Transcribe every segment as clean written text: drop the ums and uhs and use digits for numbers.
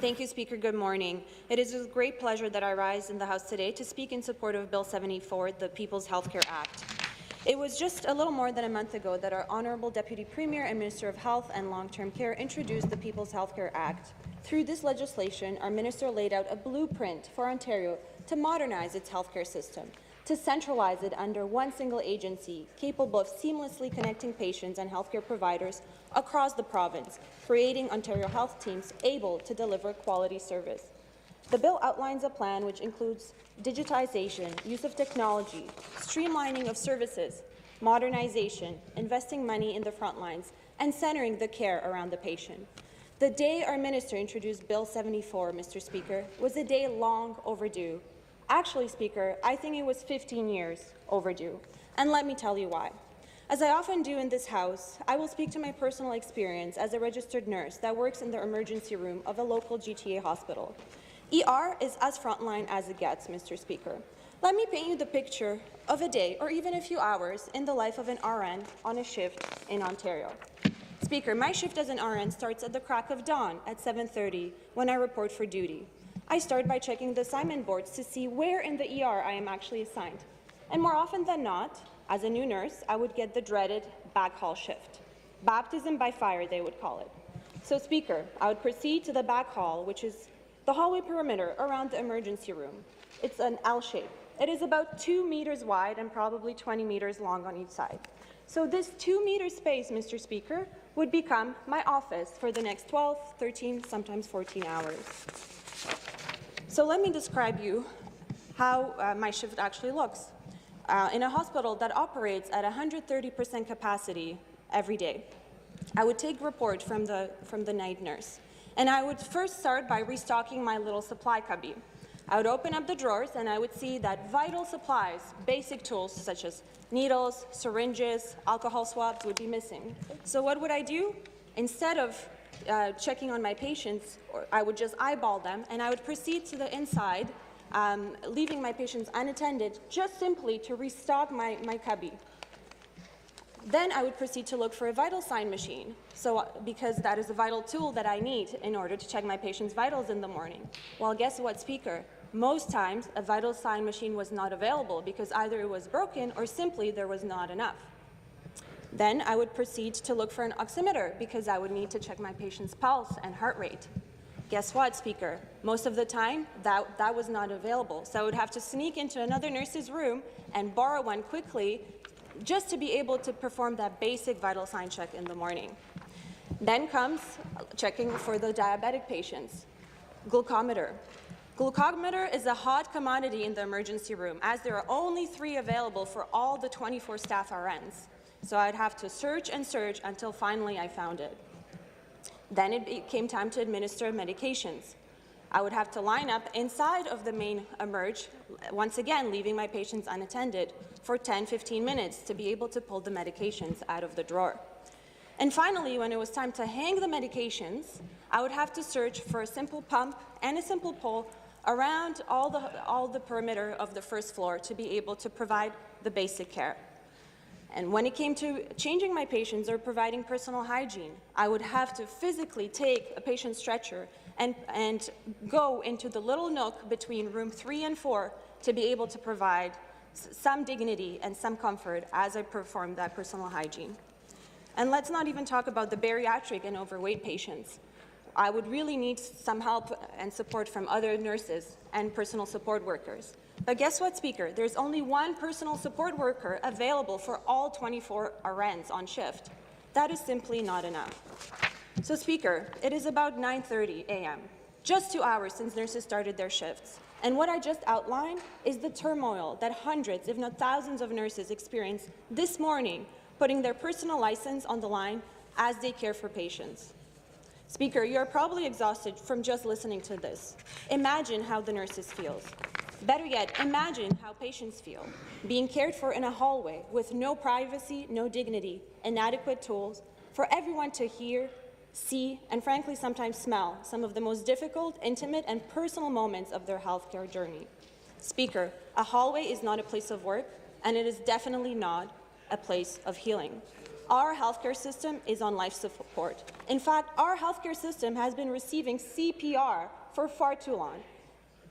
Thank you, Speaker. Good morning. It is with great pleasure that I rise in the House today to speak in support of Bill 74, the People's Healthcare Act. It was just a little more than a month ago that our Honourable Deputy Premier and Minister of Health and Long-Term Care introduced the People's Healthcare Act. Through this legislation, our minister laid out a blueprint for Ontario to modernize its healthcare system, to centralize it under one single agency capable of seamlessly connecting patients and healthcare providers across the province, creating Ontario health teams able to deliver quality service. The bill outlines a plan which includes digitization, use of technology, streamlining of services, modernization, investing money in the front lines, and centering the care around the patient. The day our minister introduced Bill 74, Mr. Speaker, was a day long overdue. Actually, Speaker, I think it was 15 years overdue, and let me tell you why. As I often do in this House, I will speak to my personal experience as a registered nurse that works in the emergency room of a local GTA hospital. ER is as frontline as it gets, Mr. Speaker. Let me paint you the picture of a day or even a few hours in the life of an RN on a shift in Ontario. Speaker, my shift as an RN starts at the crack of dawn at 7:30 when I report for duty. I start by checking the assignment boards to see where in the ER I am actually assigned. And more often than not, as a new nurse, I would get the dreaded back hall shift. Baptism by fire, they would call it. So, Speaker, I would proceed to the back hall, which is the hallway perimeter around the emergency room. It's an L shape. It is about 2 meters wide and probably 20 meters long on each side. So this 2-meter space, Mr. Speaker, would become my office for the next 12, 13, sometimes 14 hours. So let me describe you how my shift actually looks. In a hospital that operates at 130% capacity every day, I would take report from the night nurse, and I would first start by restocking my little supply cubby. I would open up the drawers and I would see that vital supplies, basic tools such as needles, syringes, alcohol swabs would be missing. So what would I do? Instead of checking on my patients, I would just eyeball them, and I would proceed to the inside, leaving my patients unattended, just simply to restock my cubby. Then I would proceed to look for a vital sign machine, because that is a vital tool that I need in order to check my patient's vitals in the morning. Well, guess what, Speaker? Most times, a vital sign machine was not available because either it was broken or simply there was not enough. Then I would proceed to look for an oximeter because I would need to check my patient's pulse and heart rate. Guess what, Speaker? Most of the time, that was not available, so I would have to sneak into another nurse's room and borrow one quickly just to be able to perform that basic vital sign check in the morning. Then comes checking for the diabetic patients. Glucometer. Glucometer is a hot commodity in the emergency room, as there are only 3 available for all the 24 staff RNs. So I'd have to search and search until finally I found it. Then it came time to administer medications. I would have to line up inside of the main emerge, once again leaving my patients unattended for 10-15 minutes to be able to pull the medications out of the drawer. And finally, when it was time to hang the medications, I would have to search for a simple pump and a simple pole around all the perimeter of the first floor to be able to provide the basic care. And when it came to changing my patients or providing personal hygiene, I would have to physically take a patient's stretcher and go into the little nook between room 3 and 4 to be able to provide some dignity and some comfort as I performed that personal hygiene. And let's not even talk about the bariatric and overweight patients. I would really need some help and support from other nurses and personal support workers. But guess what, Speaker? There's only one personal support worker available for all 24 RNs on shift. That is simply not enough. So, Speaker, it is about 9:30 a.m., just 2 hours since nurses started their shifts. And what I just outlined is the turmoil that hundreds, if not thousands of nurses experience this morning, putting their personal license on the line as they care for patients. Speaker, you are probably exhausted from just listening to this. Imagine how the nurses feel. Better yet, imagine how patients feel, being cared for in a hallway with no privacy, no dignity, inadequate tools, for everyone to hear, see, and frankly sometimes smell some of the most difficult, intimate, and personal moments of their healthcare journey. Speaker, a hallway is not a place of work, and it is definitely not a place of healing. our healthcare system is on life support. In fact, our healthcare system has been receiving CPR for far too long.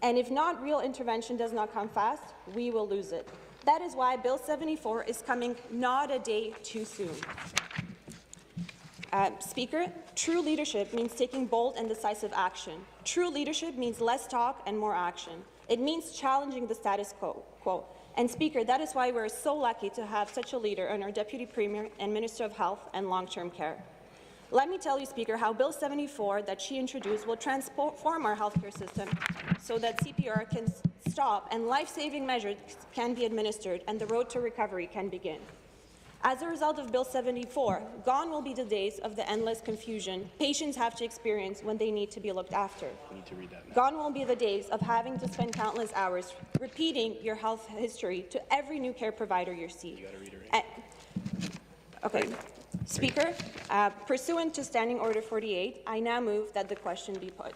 And if not real intervention does not come fast, we will lose it. That is why Bill 74 is coming not a day too soon. Speaker, true leadership means taking bold and decisive action. True leadership means less talk and more action. It means challenging the status quo. And Speaker, that is why we're so lucky to have such a leader in our Deputy Premier and Minister of Health and Long-Term Care. Let me tell you, Speaker, how Bill 74 that she introduced will transform our healthcare system so that CPR can stop and life-saving measures can be administered and the road to recovery can begin. As a result of Bill 74, gone will be the days of the endless confusion patients have to experience when they need to be looked after. Gone will be the days of having to spend countless hours repeating your health history to every new care provider you see. You gotta reiterate. Okay. Speaker, pursuant to Standing Order 48, I now move that the question be put.